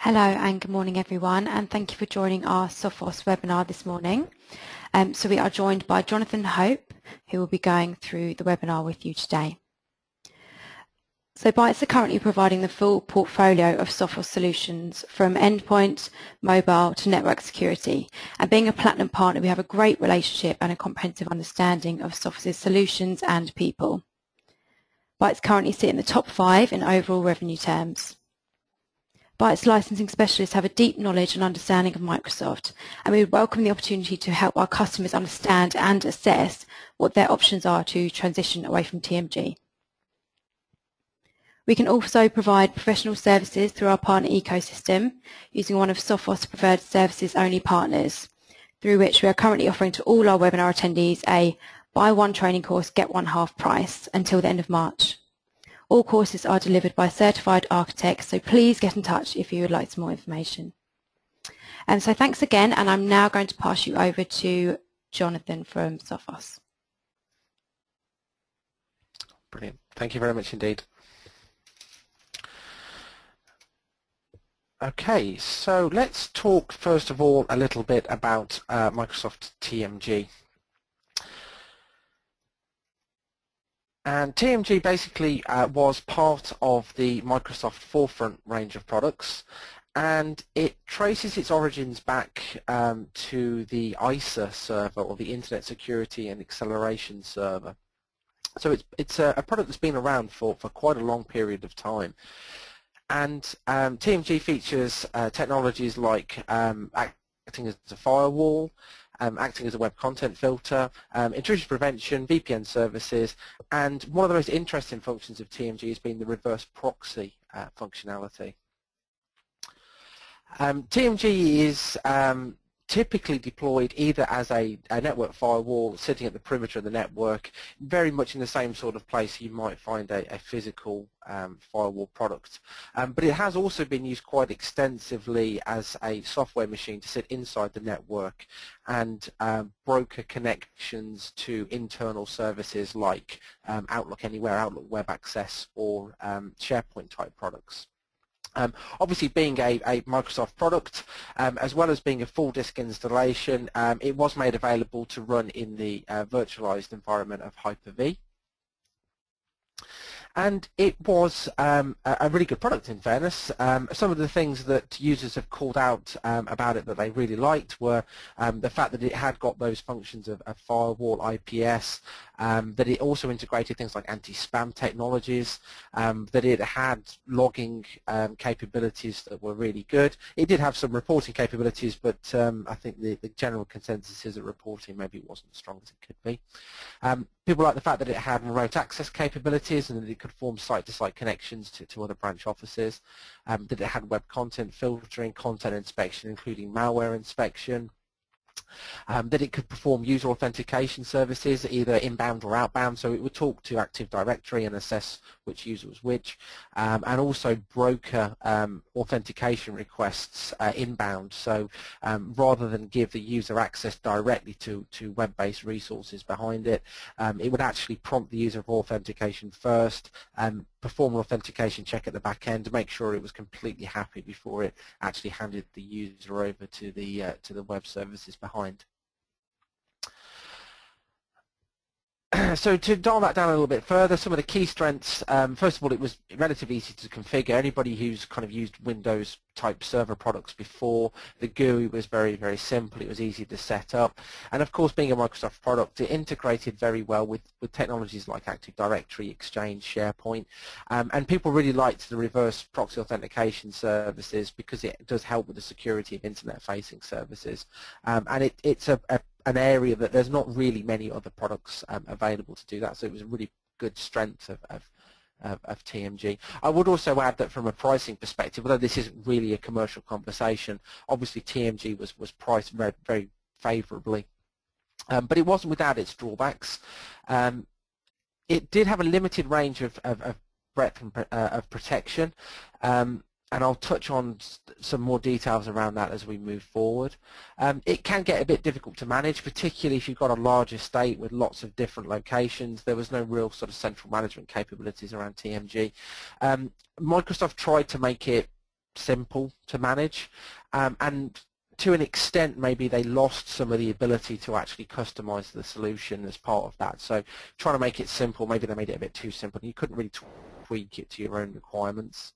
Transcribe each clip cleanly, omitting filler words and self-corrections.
Hello and good morning everyone, and thank you for joining our Sophos webinar this morning. So we are joined by Jonathan Hope, who will be going through the webinar with you today. So Bytes are currently providing the full portfolio of Sophos solutions from endpoint, mobile to network security. And being a platinum partner, we have a great relationship and a comprehensive understanding of Sophos' solutions and people. Bytes currently sit in the top 5 in overall revenue terms. Bytes licensing specialists have a deep knowledge and understanding of Microsoft, and we would welcome the opportunity to help our customers understand and assess what their options are to transition away from TMG. We can also provide professional services through our partner ecosystem using one of Sophos' preferred services only partners, through which we are currently offering to all our webinar attendees a buy one training course, get one half price until the end of March. All courses are delivered by certified architects, so please get in touch if you would like some more information. And so thanks again, and I'm now going to pass you over to Jonathan from Sophos. Brilliant. Thank you very much indeed. Okay, so let's talk first of all a little bit about Microsoft TMG. And TMG basically was part of the Microsoft Forefront range of products, and it traces its origins back to the ISA server, or the Internet Security and Acceleration Server. So it's a product that's been around for quite a long period of time. And TMG features technologies like acting as a firewall, acting as a web content filter, intrusion prevention, VPN services, and one of the most interesting functions of TMG has been the reverse proxy functionality. TMG is typically deployed either as a network firewall sitting at the perimeter of the network, very much in the same sort of place you might find a physical firewall product. But it has also been used quite extensively as a software machine to sit inside the network and broker connections to internal services like Outlook Anywhere, Outlook Web Access, or SharePoint type products. Obviously, being a Microsoft product, as well as being a full disk installation, it was made available to run in the virtualized environment of Hyper-V. And it was a really good product, in fairness. Some of the things that users have called out about it that they really liked were the fact that it had got those functions of firewall, IPS, that it also integrated things like anti-spam technologies, that it had logging capabilities that were really good. It did have some reporting capabilities, but I think the general consensus is that reporting maybe wasn't as strong as it could be. People like the fact that it had remote access capabilities and that it could form site-to-site connections to other branch offices, that it had web content filtering, content inspection, including malware inspection, that it could perform user authentication services, either inbound or outbound, so it would talk to Active Directory and assess which user was which, and also broker authentication requests inbound, so rather than give the user access directly to web-based resources behind it, it would actually prompt the user for authentication first, perform an authentication check at the back end to make sure it was completely happy before it actually handed the user over to the web services behind. So to dial that down a little bit further, some of the key strengths, first of all, it was relatively easy to configure. Anybody who's kind of used Windows type server products before, the GUI was very, very simple. It was easy to set up. And of course, being a Microsoft product, it integrated very well with technologies like Active Directory, Exchange, SharePoint. And people really liked the reverse proxy authentication services because it does help with the security of internet-facing services. And it's an area that there's not really many other products available to do that, so it was a really good strength of TMG. I would also add that from a pricing perspective, although this isn't really a commercial conversation, obviously TMG was priced very, very favourably, but it wasn't without its drawbacks. It did have a limited range of breadth and of protection, and I'll touch on some more details around that as we move forward. It can get a bit difficult to manage, particularly if you've got a large estate with lots of different locations. There was no real sort of central management capabilities around TMG. Microsoft tried to make it simple to manage, and to an extent maybe they lost some of the ability to actually customize the solution as part of that. So trying to make it simple, maybe they made it a bit too simple. You couldn't really tweak it to your own requirements.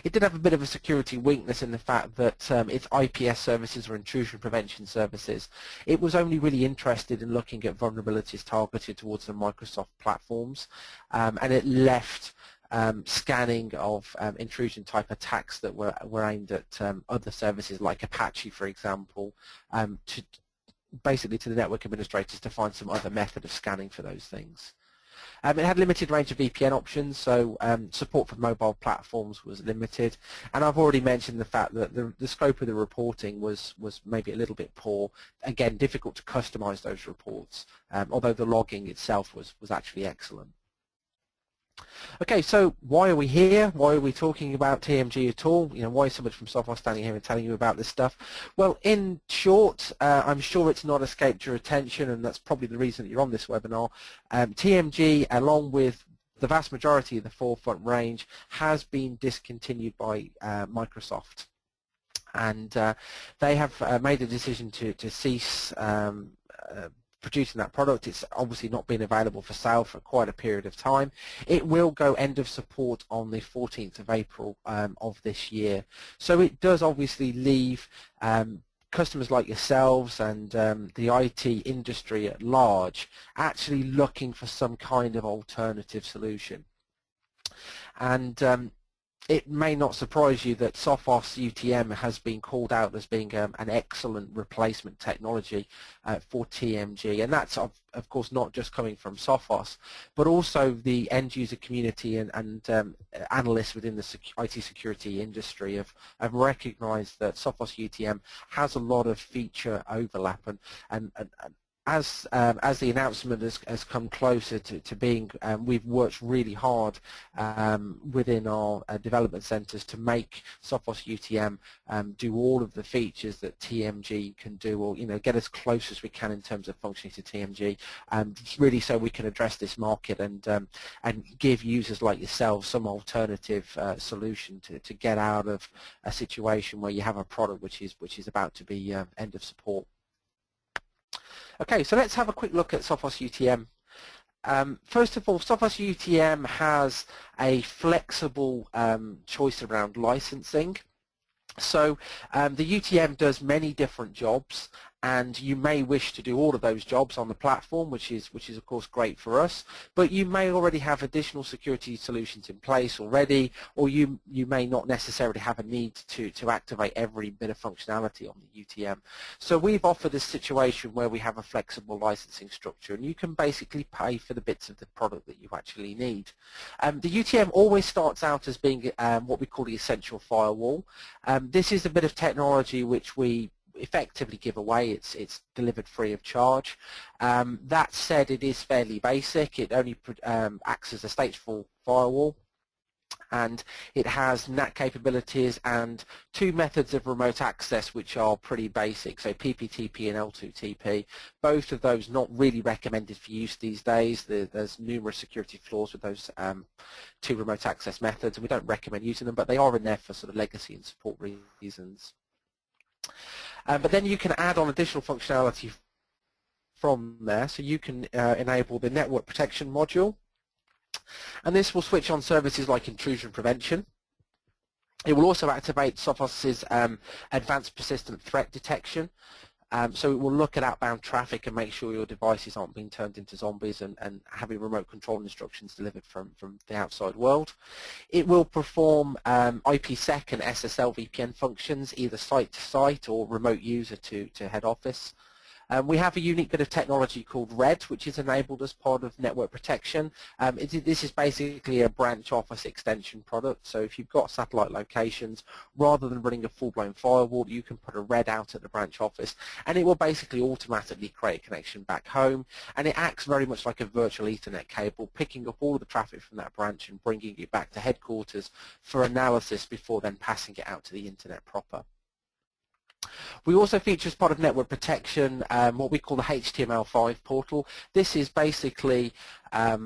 It did have a bit of a security weakness in the fact that its IPS services, or intrusion prevention services, it was only really interested in looking at vulnerabilities targeted towards the Microsoft platforms, and it left scanning of intrusion type attacks that were aimed at other services like Apache, for example, to basically to the network administrators to find some other method of scanning for those things. It had limited range of VPN options, so support for mobile platforms was limited. And I've already mentioned the fact that the scope of the reporting was maybe a little bit poor. Again, difficult to customize those reports, although the logging itself was actually excellent. Okay, so why are we here? Why are we talking about TMG at all? You know, why is somebody from Sophos standing here and telling you about this stuff? Well, in short, I'm sure it's not escaped your attention, and that's probably the reason that you're on this webinar. TMG, along with the vast majority of the Forefront range, has been discontinued by Microsoft. And they have made a decision to cease producing that product. It's obviously not been available for sale for quite a period of time. It will go end of support on the 14th of April of this year. So it does obviously leave customers like yourselves and the IT industry at large actually looking for some kind of alternative solution. And it may not surprise you that Sophos UTM has been called out as being an excellent replacement technology for TMG, and that's of course not just coming from Sophos, but also the end user community and analysts within the IT security industry have recognized that Sophos UTM has a lot of feature overlap, and as the announcement has come closer to being, we've worked really hard within our development centers to make Sophos UTM do all of the features that TMG can do, or get as close as we can in terms of functioning to TMG, really so we can address this market and give users like yourselves some alternative solution to get out of a situation where you have a product which is about to be end of support. Okay, so let's have a quick look at Sophos UTM. First of all, Sophos UTM has a flexible choice around licensing. So the UTM does many different jobs, and you may wish to do all of those jobs on the platform, which is of course great for us, but you may already have additional security solutions in place already, or you may not necessarily have a need to activate every bit of functionality on the UTM. So we've offered a situation where we have a flexible licensing structure, and you can basically pay for the bits of the product that you actually need. The UTM always starts out as being what we call the essential firewall. This is a bit of technology which we effectively give away. It's delivered free of charge. That said, it is fairly basic. It only acts as a stateful firewall, and it has NAT capabilities and two methods of remote access which are pretty basic, so PPTP and L2TP. Both of those not really recommended for use these days. There's numerous security flaws with those two remote access methods, and we don't recommend using them, but they are in there for sort of legacy and support reasons. But then you can add on additional functionality from there, so you can enable the network protection module, and this will switch on services like intrusion prevention. It will also activate Sophos's advanced persistent threat detection, so it will look at outbound traffic and make sure your devices aren't being turned into zombies and having remote control instructions delivered from the outside world. It will perform IPsec and SSL VPN functions, either site-to-site or remote user to head office. We have a unique bit of technology called RED, which is enabled as part of network protection. This is basically a branch office extension product, so if you've got satellite locations, rather than running a full-blown firewall, you can put a RED out at the branch office, and it will basically automatically create a connection back home, and it acts very much like a virtual Ethernet cable, picking up all of the traffic from that branch and bringing it back to headquarters for analysis before then passing it out to the internet proper. We also feature as part of network protection what we call the HTML5 portal. This is basically a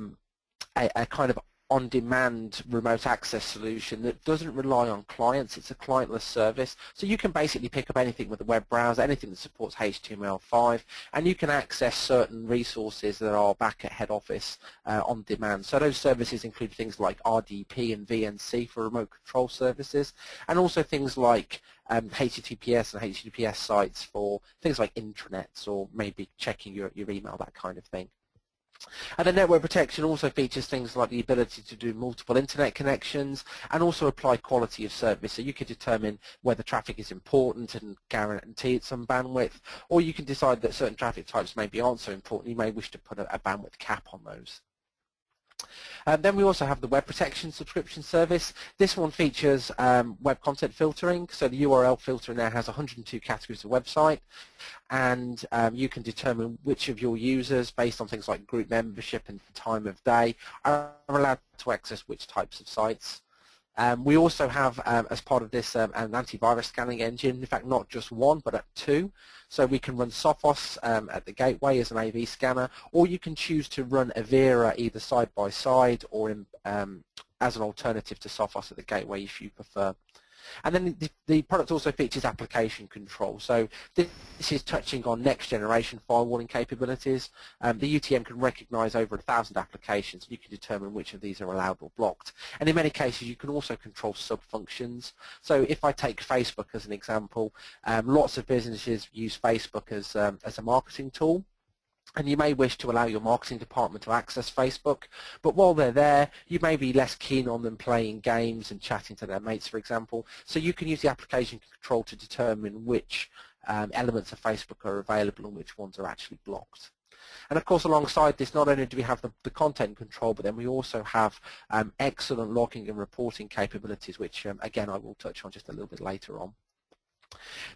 kind of on-demand remote access solution that doesn't rely on clients. It's a clientless service, so you can basically pick up anything with a web browser, anything that supports HTML5, and you can access certain resources that are back at head office on demand. So those services include things like RDP and VNC for remote control services, and also things like HTTPS and HTTPS sites for things like intranets or maybe checking your email, that kind of thing. And the network protection also features things like the ability to do multiple internet connections and also apply quality of service. So you can determine whether traffic is important and guarantee it some bandwidth, or you can decide that certain traffic types maybe aren't so important. You may wish to put a bandwidth cap on those. Then we also have the web protection subscription service. This one features web content filtering. So the URL filter now has 102 categories of website, and you can determine which of your users, based on things like group membership and time of day, are allowed to access which types of sites. We also have, as part of this, an antivirus scanning engine. In fact, not just one, but two. So we can run Sophos at the gateway as an AV scanner, or you can choose to run Avira either side by side or as an alternative to Sophos at the gateway if you prefer. And then the product also features application control. So this is touching on next generation firewalling capabilities. The UTM can recognize over 1,000 applications, and you can determine which of these are allowed or blocked. And in many cases you can also control sub-functions. So if I take Facebook as an example, lots of businesses use Facebook as a marketing tool. And you may wish to allow your marketing department to access Facebook, but while they're there, you may be less keen on them playing games and chatting to their mates, for example. So you can use the application control to determine which elements of Facebook are available and which ones are actually blocked. And of course, alongside this, not only do we have the content control, but then we also have excellent logging and reporting capabilities, which, again, I will touch on just a little bit later on.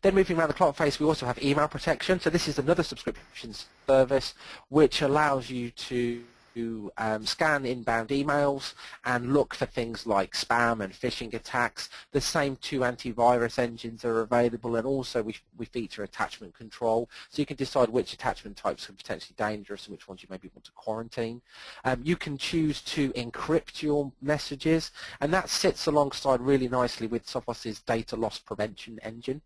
Then moving around the clock face, we also have email protection. So this is another subscription service which allows you to scan inbound emails and look for things like spam and phishing attacks. The same two antivirus engines are available, and also we feature attachment control, so you can decide which attachment types are potentially dangerous and which ones you maybe want to quarantine. You can choose to encrypt your messages, and that sits alongside really nicely with Sophos' data loss prevention engine.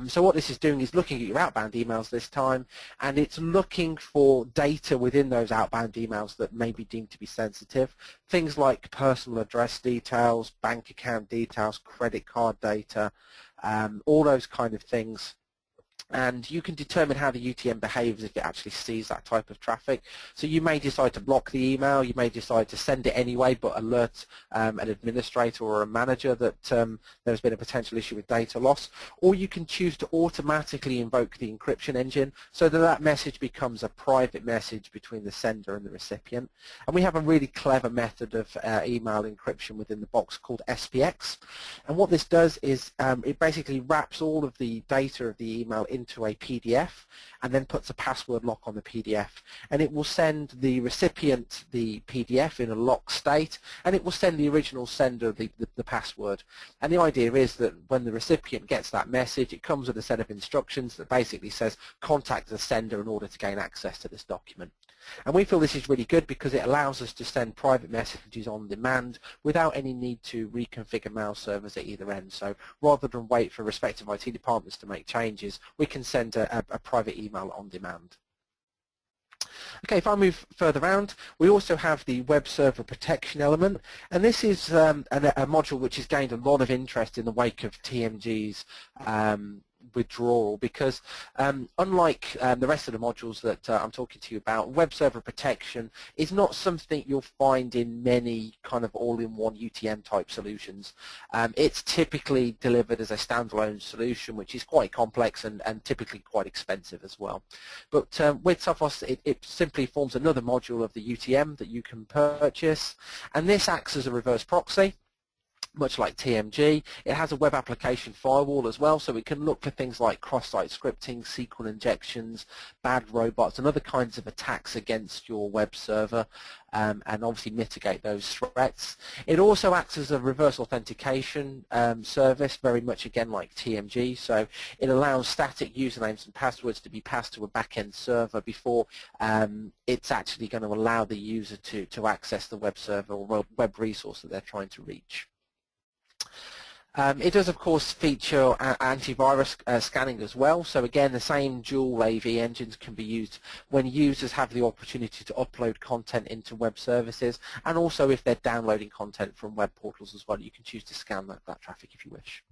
So what this is doing is looking at your outbound emails this time, and it's looking for data within those outbound emails that may be deemed to be sensitive. Things like personal address details, bank account details, credit card data, all those kind of things. And you can determine how the UTM behaves if it actually sees that type of traffic. So you may decide to block the email, you may decide to send it anyway but alert an administrator or a manager that there's been a potential issue with data loss, or you can choose to automatically invoke the encryption engine so that that message becomes a private message between the sender and the recipient. And we have a really clever method of email encryption within the box called SPX, and what this does is it basically wraps all of the data of the email into a PDF and then puts a password lock on the PDF, and it will send the recipient the PDF in a locked state, and it will send the original sender the password. And the idea is that when the recipient gets that message, it comes with a set of instructions that basically says contact the sender in order to gain access to this document. And we feel this is really good because it allows us to send private messages on demand without any need to reconfigure mail servers at either end. So rather than wait for respective IT departments to make changes, we can send a private email on demand. Okay, if I move further around, we also have the web server protection element, and this is a module which has gained a lot of interest in the wake of TMG's withdrawal, because unlike the rest of the modules that I'm talking to you about, web server protection is not something you'll find in many kind of all-in-one UTM type solutions. It's typically delivered as a standalone solution, which is quite complex and typically quite expensive as well. But with Sophos, it simply forms another module of the UTM that you can purchase, and this acts as a reverse proxy. much like TMG. It has a web application firewall as well, so it can look for things like cross-site scripting, SQL injections, bad robots, and other kinds of attacks against your web server, and obviously mitigate those threats. It also acts as a reverse authentication service, very much again like TMG, so it allows static usernames and passwords to be passed to a back-end server before it's actually going to allow the user to access the web server or web resource that they're trying to reach. It does, of course, feature antivirus scanning as well. So again, the same dual AV engines can be used when users have the opportunity to upload content into web services, and also if they're downloading content from web portals as well, you can choose to scan that traffic if you wish.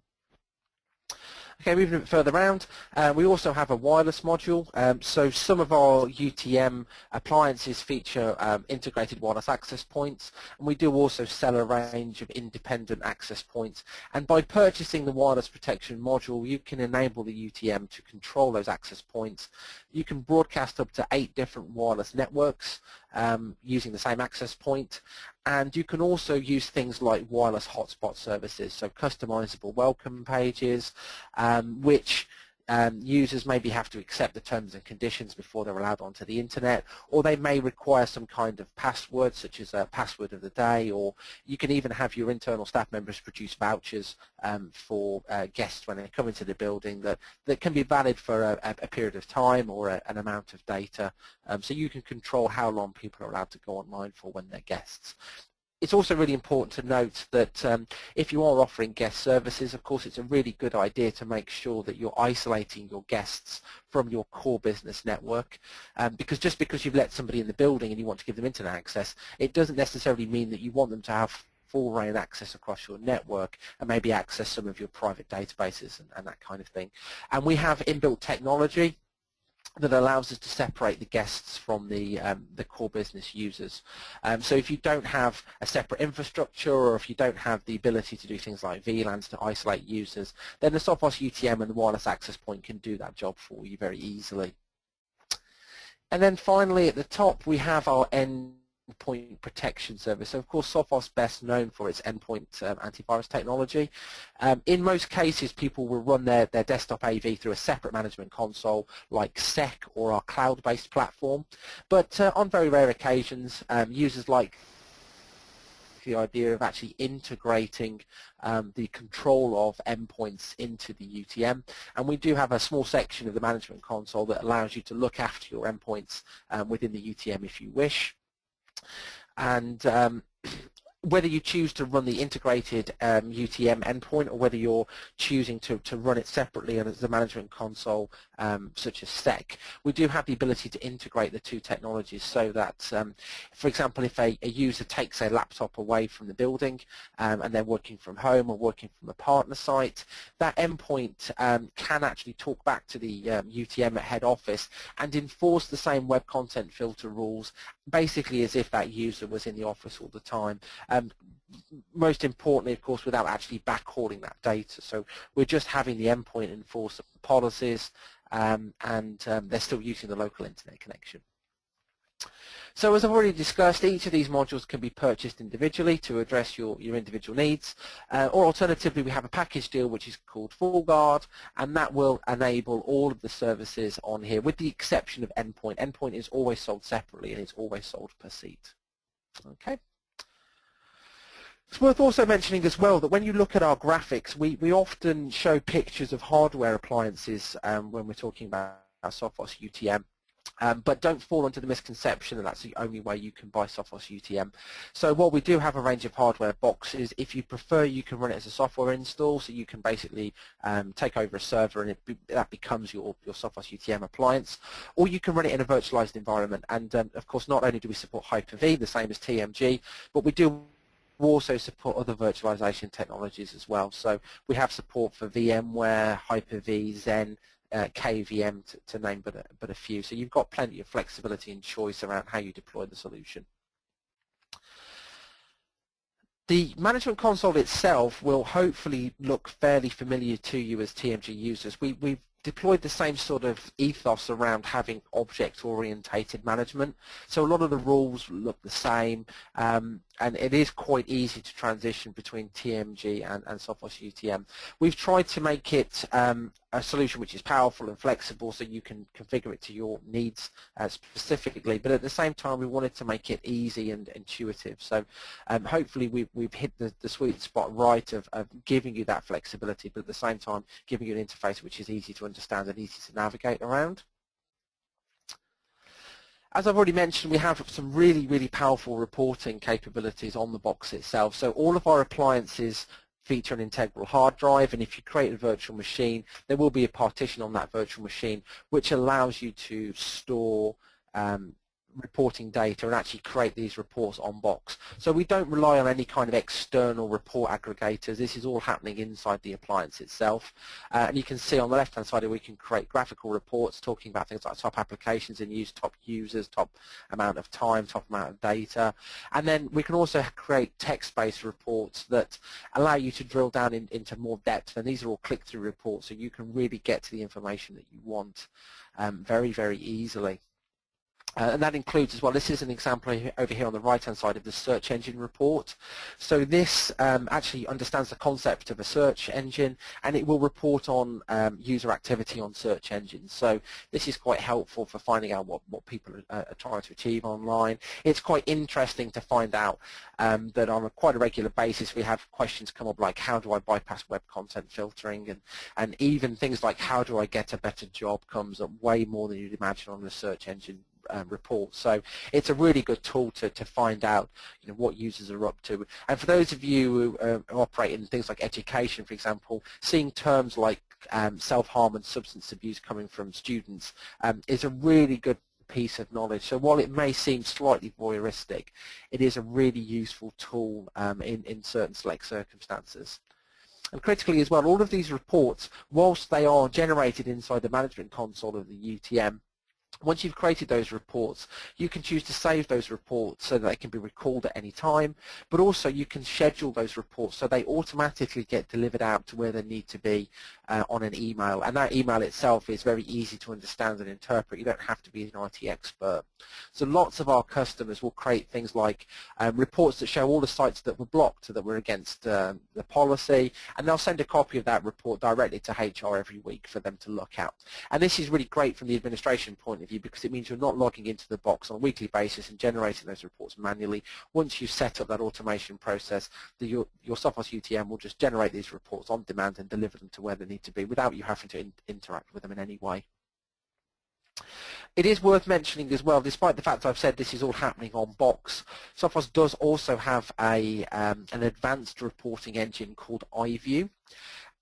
Okay, moving a bit further around, we also have a wireless module. So some of our UTM appliances feature integrated wireless access points, and we do also sell a range of independent access points. And by purchasing the wireless protection module, you can enable the UTM to control those access points. You can broadcast up to 8 different wireless networks using the same access point. And you can also use things like wireless hotspot services, so customizable welcome pages, which users maybe have to accept the terms and conditions before they're allowed onto the internet, or they may require some kind of password, such as a password of the day, or you can even have your internal staff members produce vouchers for guests when they come into the building that can be valid for a period of time or an amount of data, so you can control how long people are allowed to go online for when they're guests. It's also really important to note that if you are offering guest services, of course, it's a really good idea to make sure that you're isolating your guests from your core business network, because just because you've let somebody in the building and you want to give them internet access, it doesn't necessarily mean that you want them to have full reign access across your network and maybe access some of your private databases and that kind of thing. And we have inbuilt technology that allows us to separate the guests from the core business users. So if you don't have a separate infrastructure, or if you don't have the ability to do things like VLANs to isolate users, then the Sophos UTM and the wireless access point can do that job for you very easily. And then finally at the top we have our endpoint protection service. So of course Sophos best known for its endpoint antivirus technology. In most cases people will run their desktop AV through a separate management console like SEC or our cloud-based platform, but on very rare occasions users like the idea of actually integrating the control of endpoints into the UTM, and we do have a small section of the management console that allows you to look after your endpoints within the UTM if you wish. And whether you choose to run the integrated UTM endpoint, or whether you're choosing to run it separately and as a management console such as SEC, we do have the ability to integrate the two technologies so that, for example, if a user takes a laptop away from the building and they're working from home or working from a partner site, that endpoint can actually talk back to the UTM at head office and enforce the same web content filter rules, basically as if that user was in the office all the time. Most importantly, of course, without actually backhauling that data. So we're just having the endpoint enforce policies, and they're still using the local internet connection. So as I've already discussed, each of these modules can be purchased individually to address your individual needs, or alternatively we have a package deal which is called Full Guard, and that will enable all of the services on here with the exception of endpoint. Endpoint is always sold separately and it's always sold per seat. Okay. It's worth also mentioning as well that when you look at our graphics, we often show pictures of hardware appliances when we're talking about our Sophos UTM. But don't fall into the misconception that that's the only way you can buy Sophos UTM. So while we do have a range of hardware boxes, if you prefer, you can run it as a software install, so you can basically take over a server and that becomes your Sophos UTM appliance, or you can run it in a virtualized environment. And of course, not only do we support Hyper-V, the same as TMG, but we do also support other virtualization technologies as well. So we have support for VMware, Hyper-V, Xen, KVM to name but a few. So you've got plenty of flexibility and choice around how you deploy the solution. The management console itself will hopefully look fairly familiar to you as TMG users. We've deployed the same sort of ethos around having object-orientated management. So a lot of the rules look the same. and it is quite easy to transition between TMG and Sophos UTM. We've tried to make it a solution which is powerful and flexible so you can configure it to your needs specifically, but at the same time we wanted to make it easy and intuitive. So hopefully we've hit the sweet spot right of giving you that flexibility, but at the same time giving you an interface which is easy to understand and easy to navigate around. As I've already mentioned, we have some really powerful reporting capabilities on the box itself. So all of our appliances feature an integral hard drive, and if you create a virtual machine, there will be a partition on that virtual machine which allows you to store reporting data and actually create these reports on box. So we don't rely on any kind of external report aggregators. This is all happening inside the appliance itself. And you can see on the left-hand side we can create graphical reports talking about things like top applications in use, top users, top amount of time, top amount of data. And then we can also create text-based reports that allow you to drill down into more depth. And these are all click-through reports, so you can really get to the information that you want very easily. And that includes as well, this is an example over here on the right-hand side of the search engine report. So this actually understands the concept of a search engine, and it will report on user activity on search engines. So this is quite helpful for finding out what people are trying to achieve online. It's quite interesting to find out that on quite a regular basis we have questions come up like, how do I bypass web content filtering, and even things like, how do I get a better job, comes up way more than you'd imagine on the search engine report. So it's a really good tool to find out what users are up to. And for those of you who operate in things like education, for example, seeing terms like self-harm and substance abuse coming from students is a really good piece of knowledge. So while it may seem slightly voyeuristic, it is a really useful tool in certain select circumstances. And critically as well, all of these reports, whilst they are generated inside the management console of the UTM, once you've created those reports, you can choose to save those reports so that they can be recalled at any time, but also you can schedule those reports so they automatically get delivered out to where they need to be on an email. And that email itself is very easy to understand and interpret. You don't have to be an IT expert. So lots of our customers will create things like reports that show all the sites that were blocked, that were against the policy, and they'll send a copy of that report directly to HR every week for them to look at. And this is really great from the administration point of view, because it means you're not logging into the box on a weekly basis and generating those reports manually. Once you've set up that automation process, your Sophos UTM will just generate these reports on demand and deliver them to where they need to be without you having to interact with them in any way. It is worth mentioning as well, despite the fact I've said this is all happening on box, Sophos does also have an advanced reporting engine called iView,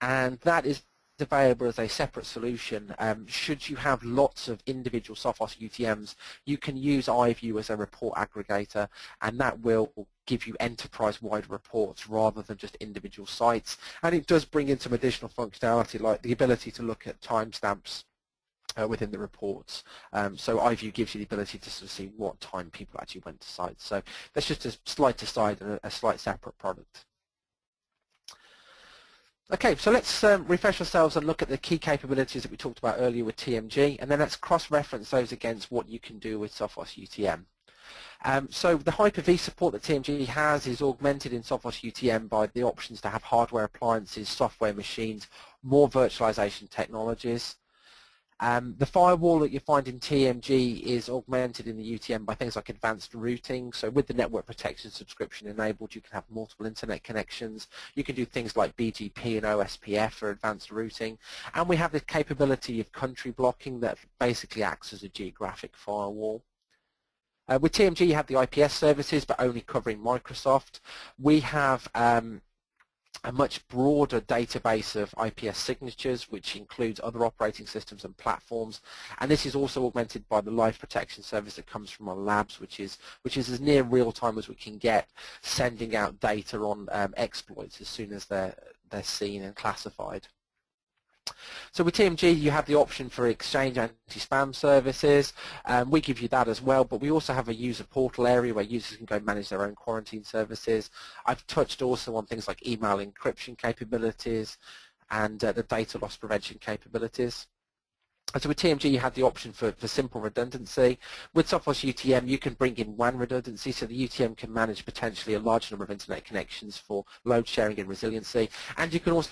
and that is available as a separate solution. Should you have lots of individual Sophos UTMs, you can use iView as a report aggregator, and that will give you enterprise-wide reports rather than just individual sites. And it does bring in some additional functionality like the ability to look at timestamps within the reports. So iView gives you the ability to sort of see what time people actually went to sites. So that's just a slight aside and a slight separate product. Okay, so let's refresh ourselves and look at the key capabilities that we talked about earlier with TMG, and then let's cross-reference those against what you can do with Sophos UTM. So the Hyper-V support that TMG has is augmented in Sophos UTM by the options to have hardware appliances, software machines, more virtualization technologies. The firewall that you find in TMG is augmented in the UTM by things like advanced routing. So with the network protection subscription enabled, you can have multiple internet connections. You can do things like BGP and OSPF for advanced routing. And we have the capability of country blocking that basically acts as a geographic firewall. With TMG, you have the IPS services, but only covering Microsoft. We have a much broader database of IPS signatures, which includes other operating systems and platforms, and this is also augmented by the live protection service that comes from our labs, which is as near real time as we can get, sending out data on exploits as soon as they're seen and classified. So with TMG, you have the option for Exchange anti-spam services. We give you that as well, but we also have a user portal area where users can go manage their own quarantine services. I've touched also on things like email encryption capabilities and the data loss prevention capabilities. So with TMG, you had the option for simple redundancy. With Sophos UTM, you can bring in WAN redundancy, so the UTM can manage potentially a large number of internet connections for load sharing and resiliency. And you can also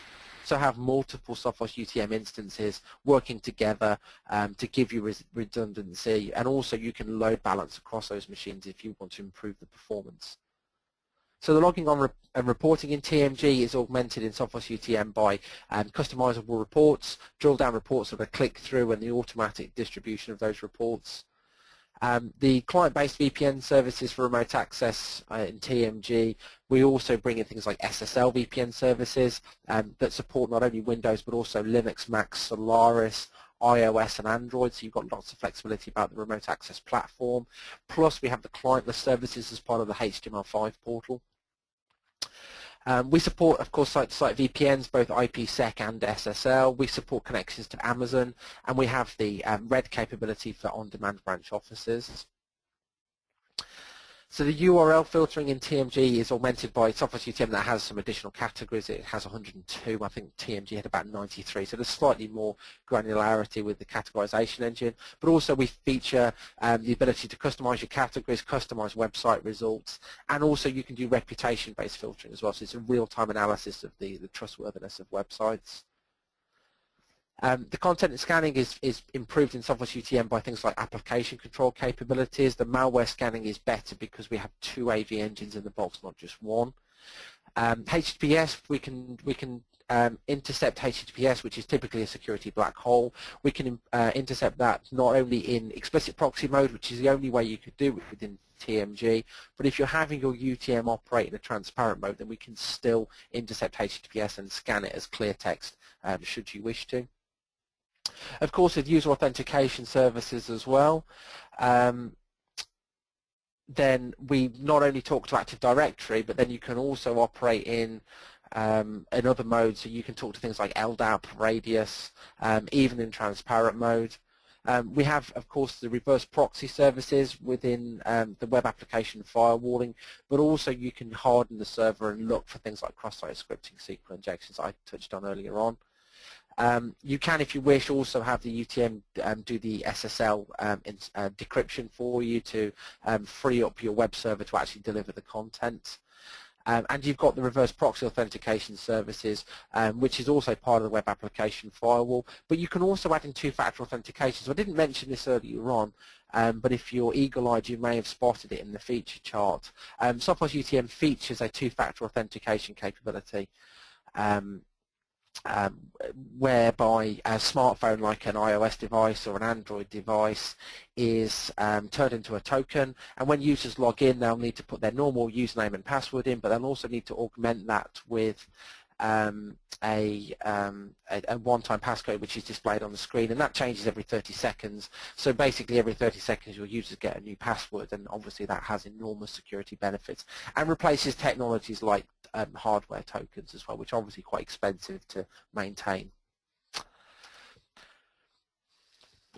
have multiple Sophos UTM instances working together to give you redundancy. And also you can load balance across those machines if you want to improve the performance. So the logging on and reporting in TMG is augmented in Sophos UTM by customizable reports, drill down reports that are click through, and the automatic distribution of those reports. The client-based VPN services for remote access in TMG, we also bring in things like SSL VPN services that support not only Windows but also Linux, Mac, Solaris, iOS and Android, so you've got lots of flexibility about the remote access platform. Plus we have the clientless services as part of the HTML5 portal. We support, of course, site-to-site VPNs, both IPsec and SSL. We support connections to Amazon, and we have the RED capability for on-demand branch offices. So the URL filtering in TMG is augmented by Sophos UTM that has some additional categories. It has 102. I think TMG had about 93. So there's slightly more granularity with the categorization engine. But also we feature the ability to customize your categories, customize website results, and also you can do reputation-based filtering as well. So it's a real-time analysis of the trustworthiness of websites. The content scanning is improved in Sophos UTM by things like application control capabilities. The malware scanning is better because we have 2 AV engines in the box, not just one. HTTPS, we can intercept HTTPS, which is typically a security black hole. We can intercept that not only in explicit proxy mode, which is the only way you could do it within TMG, but if you're having your UTM operate in a transparent mode, then we can still intercept HTTPS and scan it as clear text should you wish to. Of course, with user authentication services as well, then we not only talk to Active Directory, but then you can also operate in other modes. So you can talk to things like LDAP, Radius, even in transparent mode. We have, of course, the reverse proxy services within the web application firewalling, but also you can harden the server and look for things like cross-site scripting, SQL injections I touched on earlier on. You can, if you wish, also have the UTM do the SSL decryption for you to free up your web server to actually deliver the content. And you've got the reverse proxy authentication services, which is also part of the web application firewall. But you can also add in 2-factor authentication. So I didn't mention this earlier on, but if you're eagle-eyed, you may have spotted it in the feature chart. Sophos UTM features a 2-factor authentication capability. Whereby a smartphone like an iOS device or an Android device is turned into a token, and when users log in they'll need to put their normal username and password in, but they'll also need to augment that with a one-time passcode which is displayed on the screen, and that changes every 30 seconds. So basically every 30 seconds your users get a new password, and obviously that has enormous security benefits and replaces technologies like hardware tokens as well, which are obviously quite expensive to maintain.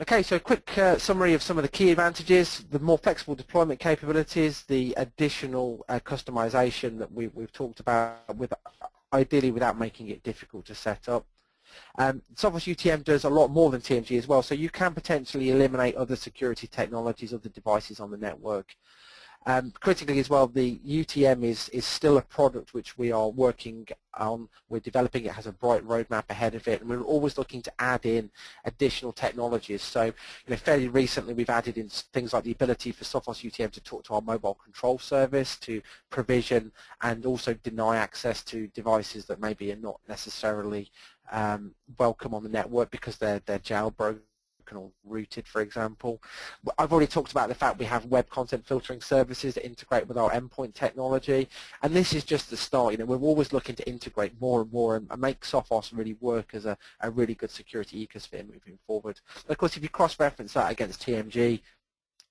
Okay, so a quick summary of some of the key advantages: the more flexible deployment capabilities, the additional customization that we've talked about, ideally without making it difficult to set up. Sophos UTM does a lot more than TMG as well, so you can potentially eliminate other security technologies, other devices on the network. Critically as well, the UTM is still a product which we are working on. We're developing. It has a bright roadmap ahead of it, and we're always looking to add in additional technologies. So, fairly recently we've added in things like the ability for Sophos UTM to talk to our mobile control service, to provision and also deny access to devices that maybe are not necessarily welcome on the network because they're jailbroken or rooted, for example. I've already talked about the fact we have web content filtering services that integrate with our endpoint technology, and this is just the start. We're always looking to integrate more and more and make Sophos really work as a really good security ecosphere moving forward. Of course, if you cross-reference that against TMG,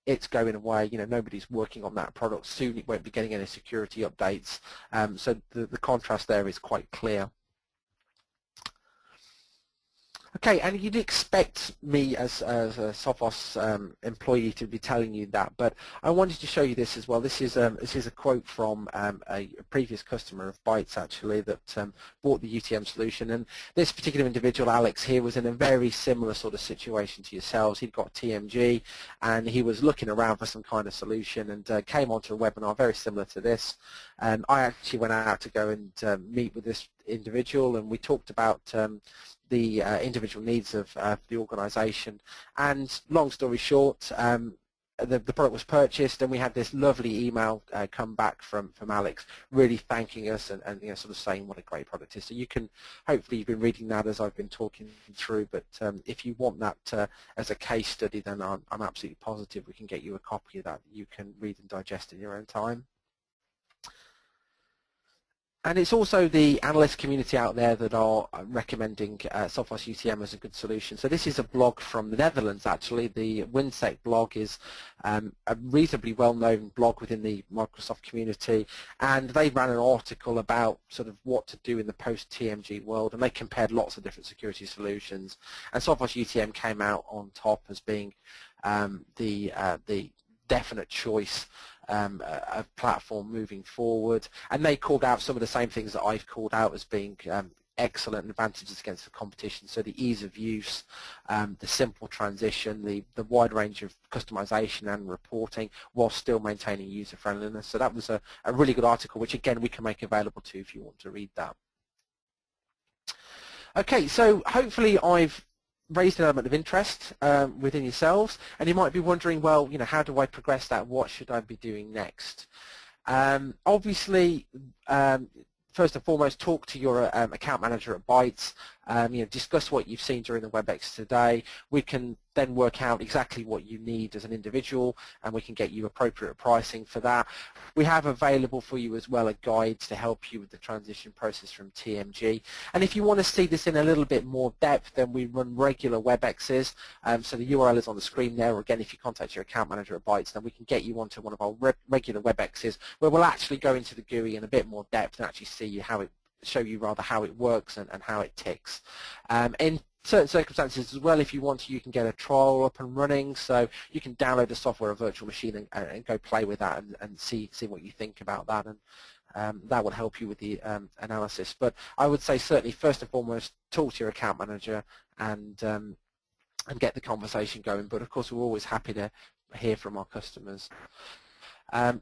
it's going away. Nobody's working on that product. Soon it won't be getting any security updates. So the contrast there is quite clear. Okay, and you'd expect me as a Sophos employee to be telling you that, but I wanted to show you this as well. This is a quote from a previous customer of Bytes actually that bought the UTM solution, and this particular individual, Alex here, was in a very similar sort of situation to yourselves. He'd got TMG and he was looking around for some kind of solution and came onto a webinar very similar to this. I actually went out to go and meet with this individual, and we talked about the individual needs of the organisation, and long story short, the product was purchased, and we had this lovely email come back from Alex really thanking us and you know, sort of saying what a great product is. So you can, hopefully you've been reading that as I've been talking through, but if you want that as a case study, then I'm absolutely positive we can get you a copy of that you can read and digest in your own time. And it's also the analyst community out there that are recommending Sophos UTM as a good solution. So this is a blog from the Netherlands actually. The Winsec blog is a reasonably well-known blog within the Microsoft community, and they ran an article about sort of what to do in the post-TMG world, and they compared lots of different security solutions, and Sophos UTM came out on top as being the definite choice a platform moving forward, and they called out some of the same things that I've called out as being excellent advantages against the competition. So the ease of use, the simple transition, the wide range of customization and reporting while still maintaining user friendliness. So that was a really good article, which again we can make available to you if you want to read that. Okay, so hopefully I've raised an element of interest within yourselves, and you might be wondering, well, you know, how do I progress that? What should I be doing next? Obviously, first and foremost, talk to your account manager at Bytes. You know, discuss what you've seen during the WebEx today. We can then work out exactly what you need as an individual, and we can get you appropriate pricing for that. We have available for you as well a guide to help you with the transition process from TMG. And if you want to see this in a little bit more depth, then we run regular WebExes. So the URL is on the screen there. Or again, if you contact your account manager at Bytes, then we can get you onto one of our regular WebExes where we'll actually go into the GUI in a bit more depth and actually see how it show you rather how it works and how it ticks. In certain circumstances as well, if you want to, you can get a trial up and running, so you can download the software, a virtual machine, and go play with that and see what you think about that, and that will help you with the analysis. But I would say certainly first and foremost, talk to your account manager and get the conversation going. But of course, we're always happy to hear from our customers.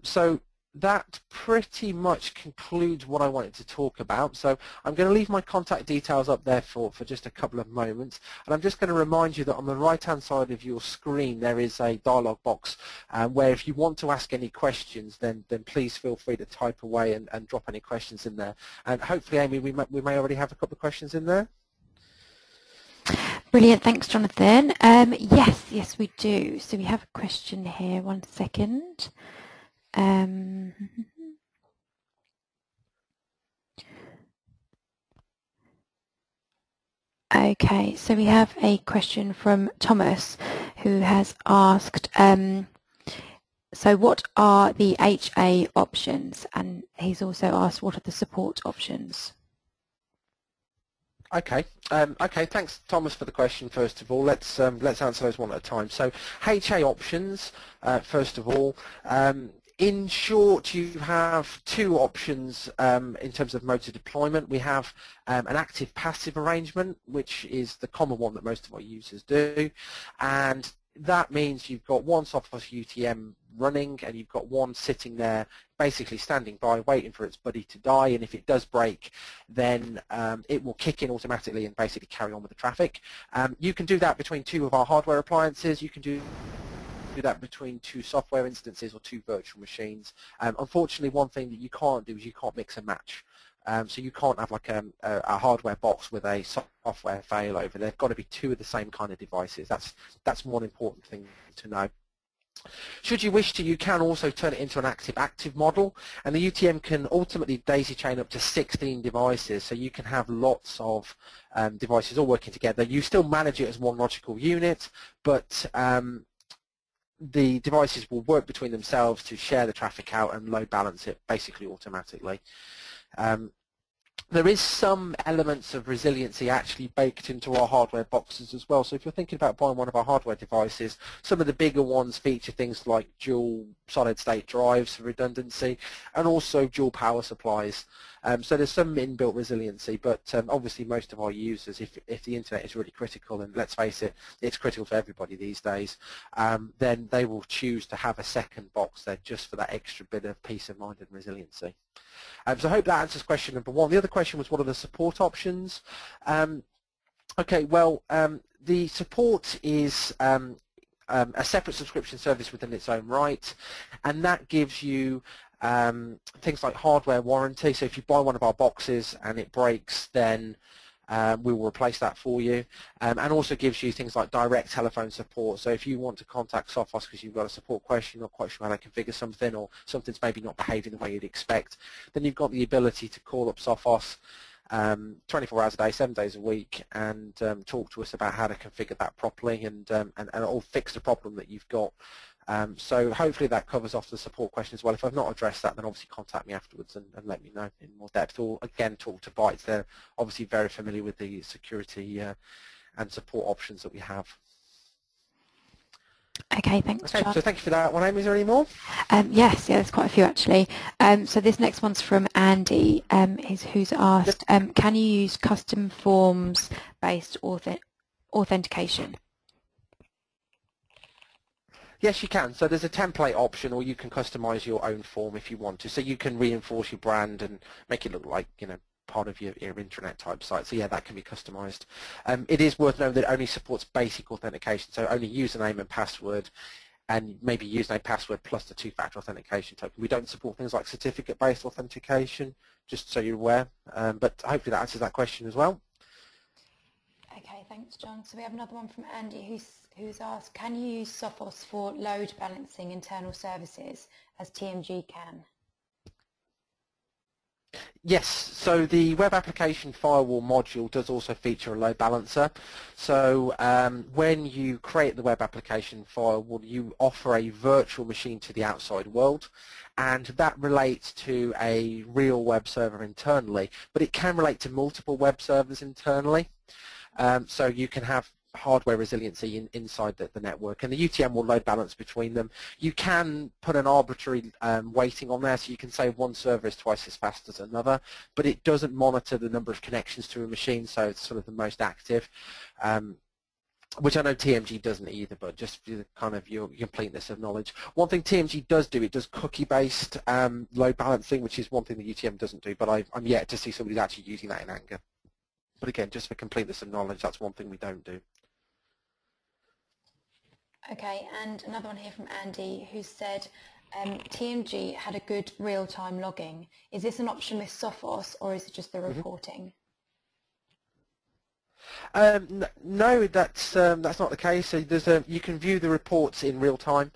So that pretty much concludes what I wanted to talk about. So I'm going to leave my contact details up there for just a couple of moments, and I'm just going to remind you that on the right hand side of your screen there is a dialog box where if you want to ask any questions, then please feel free to type away and drop any questions in there. And hopefully, Amy, we may already have a couple of questions in there. Brilliant, thanks Jonathan. Yes we do. So we have a question here, one second. Okay, so we have a question from Thomas who has asked, so what are the HA options? And he's also asked, what are the support options? Okay. Okay. Thanks, Thomas, for the question. First of all, let's answer those one at a time. So, HA options. First of all, in short, you have two options in terms of modes of deployment. We have an active-passive arrangement, which is the common one that most of our users do, and that means you've got one Sophos UTM running and you've got one sitting there basically standing by waiting for its buddy to die, and if it does break then it will kick in automatically and basically carry on with the traffic. You can do that between two of our hardware appliances. You can do that between two software instances or two virtual machines. Unfortunately, one thing that you can't do is you can't mix and match. So you can't have like a hardware box with a software failover. They've got to be two of the same kind of devices. That's one important thing to know. Should you wish to, you can also turn it into an active-active model, and the UTM can ultimately daisy chain up to 16 devices, so you can have lots of devices all working together. You still manage it as one logical unit, but the devices will work between themselves to share the traffic out and load balance it basically automatically. There is some elements of resiliency actually baked into our hardware boxes as well. So if you're thinking about buying one of our hardware devices, some of the bigger ones feature things like dual solid-state drives for redundancy and also dual power supplies. So there's some inbuilt resiliency, but obviously most of our users, if the internet is really critical, and let's face it, it's critical for everybody these days, then they will choose to have a second box there just for that extra bit of peace of mind and resiliency. So I hope that answers question number one. The other question was, what are the support options? Okay, well, the support is a separate subscription service within its own right, and that gives you things like hardware warranty. So if you buy one of our boxes and it breaks, then we will replace that for you, and also gives you things like direct telephone support. So if you want to contact Sophos because you've got a support question, not quite sure how to configure something, or something's maybe not behaving the way you'd expect, then you've got the ability to call up Sophos 24 hours a day, 7 days a week, and talk to us about how to configure that properly and it'll fix the problem that you've got. So hopefully that covers off the support question as well. If I've not addressed that, then obviously contact me afterwards and let me know in more depth. Or again, talk to Bytes. They're obviously very familiar with the security and support options that we have. Okay, thanks, Okay, John. so thank you for that. One, Amy, is there any more? Yes, yeah, there's quite a few actually. So this next one's from Andy, who's asked, can you use custom forms-based authentication? Yes, you can. So there's a template option, or you can customize your own form if you want to. So you can reinforce your brand and make it look like, you know, part of your intranet type site. So yeah, that can be customized. It is worth knowing that it only supports basic authentication, so only username and password, and maybe username, password plus the two-factor authentication token. We don't support things like certificate-based authentication, just so you're aware. But hopefully that answers that question as well. Okay, thanks, John. So we have another one from Andy who's asked, can you use Sophos for load balancing internal services as TMG can? Yes, so the web application firewall module does also feature a load balancer. So when you create the web application firewall, you offer a virtual machine to the outside world, and that relates to a real web server internally, but it can relate to multiple web servers internally. So you can have hardware resiliency inside the network, and the UTM will load balance between them. You can put an arbitrary weighting on there, so you can say one server is twice as fast as another, but it doesn't monitor the number of connections to a machine, so it's sort of the most active, which I know TMG doesn't either, but just for kind of your completeness of knowledge. One thing TMG does do, it does cookie-based load balancing, which is one thing the UTM doesn't do, but I'm yet to see somebody actually using that in anger. But again, just for completeness of knowledge, that's one thing we don't do. Okay, and another one here from Andy who said, TMG had a good real-time logging. Is this an option with Sophos, or is it just the reporting? No, that's not the case. So you can view the reports in real time.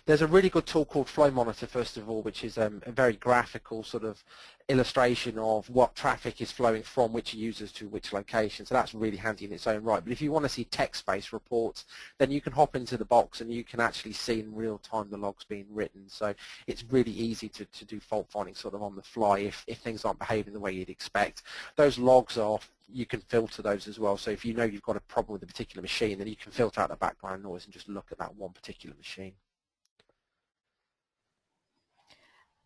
There's a really good tool called Flow Monitor, first of all, which is a very graphical sort of illustration of what traffic is flowing from which users to which location. So that's really handy in its own right. But if you want to see text-based reports, then you can hop into the box and you can actually see in real time the logs being written. So it's really easy to do fault finding sort of on the fly if things aren't behaving the way you'd expect. Those logs are, you can filter those as well. So if you know you've got a problem with a particular machine, then you can filter out the background noise and just look at that one particular machine.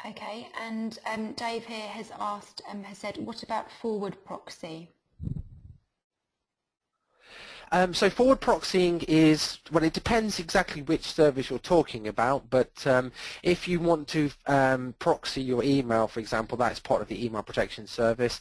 Okay, and Dave here has asked, has said, what about forward proxy? So forward proxying is, well, it depends exactly which service you're talking about, but if you want to proxy your email, for example, that's part of the email protection service.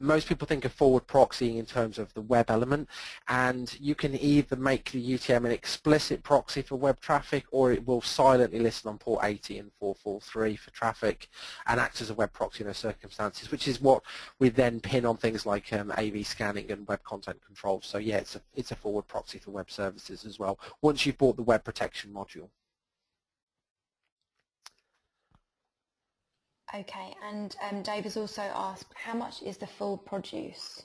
Most people think of forward proxying in terms of the web element, and you can either make the UTM an explicit proxy for web traffic, or it will silently listen on port 80 and 443 for traffic and act as a web proxy in those circumstances, which is what we then pin on things like AV scanning and web content control. So yeah, it's a forward proxy for web services as well, once you've bought the web protection module. Okay, and Dave has also asked, how much is the full produce?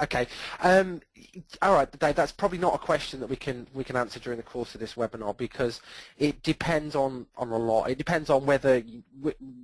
Okay, All right, Dave, that's probably not a question that we can answer during the course of this webinar, because it depends on a lot. It depends on whether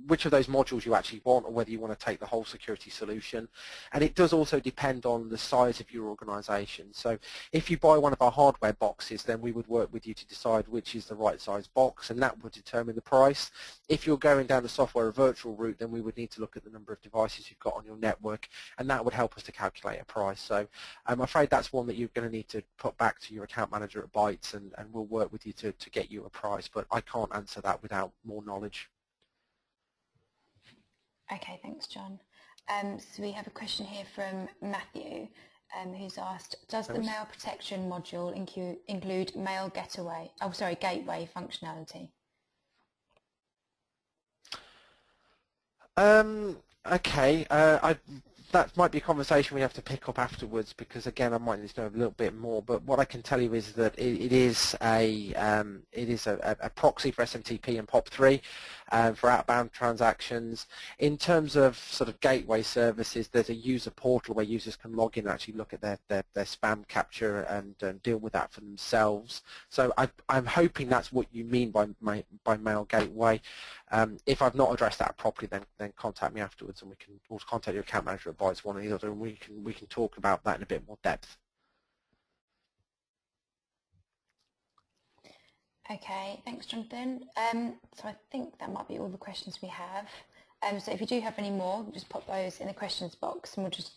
which of those modules you actually want, or whether you want to take the whole security solution. And it does also depend on the size of your organization. So if you buy one of our hardware boxes, then we would work with you to decide which is the right size box, and that would determine the price. If you're going down the software or virtual route, then we would need to look at the number of devices you've got on your network, and that would help us to calculate a price. So I'm afraid that's one that you're going to need to put back to your account manager at Bytes, and we'll work with you to get you a price, but I can't answer that without more knowledge. Okay, thanks, John. So we have a question here from Matthew, who's asked, does the mail protection module include mail gateway functionality? Okay, that might be a conversation we have to pick up afterwards, because again I might need to know a little bit more. But what I can tell you is that it is a proxy for SMTP and POP3 for outbound transactions. In terms of sort of gateway services, there's a user portal where users can log in and actually look at their spam capture and deal with that for themselves. So I'm hoping that's what you mean by mail gateway. If I've not addressed that properly, then contact me afterwards, and we can also contact your account manager at Bytes, one or the other, and we can talk about that in a bit more depth. Okay, thanks, Jonathan. So I think that might be all the questions we have. So if you do have any more, just pop those in the questions box, and we'll just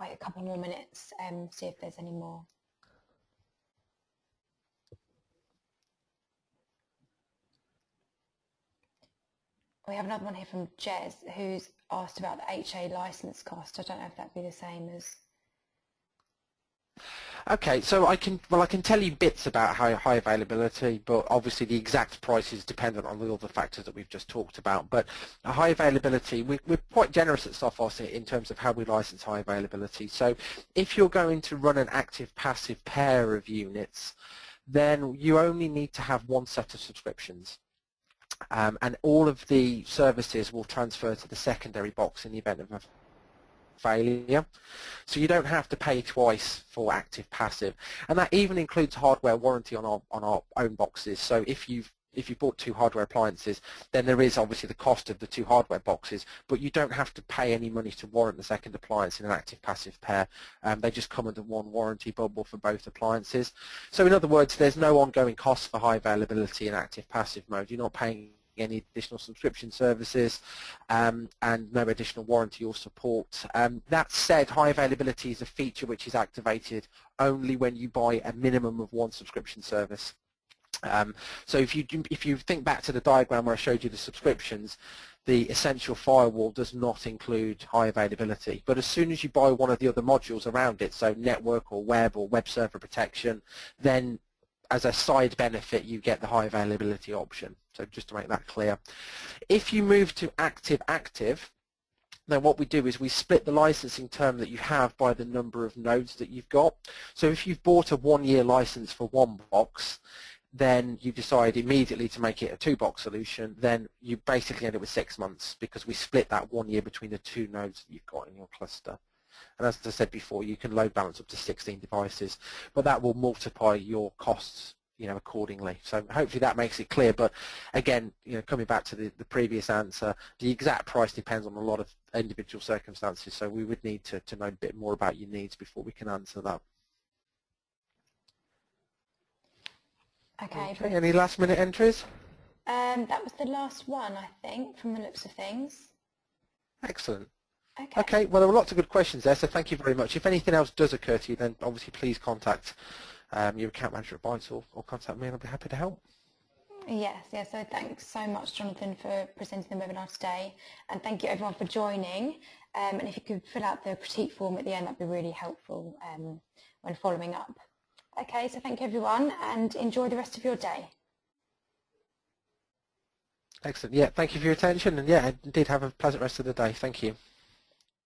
wait a couple more minutes and see if there's any more. We have another one here from Jez, who's asked about the HA license cost. I don't know if that'd be the same as... Okay, so I can tell you bits about high availability, but obviously the exact price is dependent on all the factors that we've just talked about. But high availability, we're quite generous at Sophos in terms of how we license high availability. So if you're going to run an active-passive pair of units, then you only need to have one set of subscriptions. And all of the services will transfer to the secondary box in the event of a failure. So you don't have to pay twice for active passive, and that even includes hardware warranty on our own boxes. So if you bought two hardware appliances, then there is obviously the cost of the two hardware boxes, but you don't have to pay any money to warrant the second appliance in an active passive pair. They just come under one warranty bubble for both appliances. So in other words, there's no ongoing cost for high availability in active passive mode. You're not paying any additional subscription services and no additional warranty or support. That said, high availability is a feature which is activated only when you buy a minimum of one subscription service. So if you think back to the diagram where I showed you the subscriptions, the essential firewall does not include high availability. But as soon as you buy one of the other modules around it, so network or web server protection, then as a side benefit you get the high availability option. So just to make that clear. If you move to active, then what we do is we split the licensing term that you have by the number of nodes that you've got. So if you've bought a 1-year license for one box, then you decide immediately to make it a 2-box solution, then you basically end up with 6 months, because we split that 1 year between the 2 nodes that you've got in your cluster. And as I said before, you can load balance up to 16 devices, but that will multiply your costs, accordingly. So hopefully that makes it clear. But again, coming back to the previous answer, the exact price depends on a lot of individual circumstances. So we would need to know a bit more about your needs before we can answer that. Okay. Any last-minute entries? That was the last one, I think, from the looks of things. Excellent. Okay. Well, there were lots of good questions there, so thank you very much. If anything else does occur to you, then obviously please contact your account manager at Bytes or contact me, and I'll be happy to help. Yes, so thanks so much, Jonathan, for presenting the webinar today, and thank you everyone for joining. And if you could fill out the critique form at the end, that'd be really helpful when following up. Okay, so thank you everyone, and enjoy the rest of your day. Excellent. Yeah, thank you for your attention, and yeah, indeed have a pleasant rest of the day. Thank you.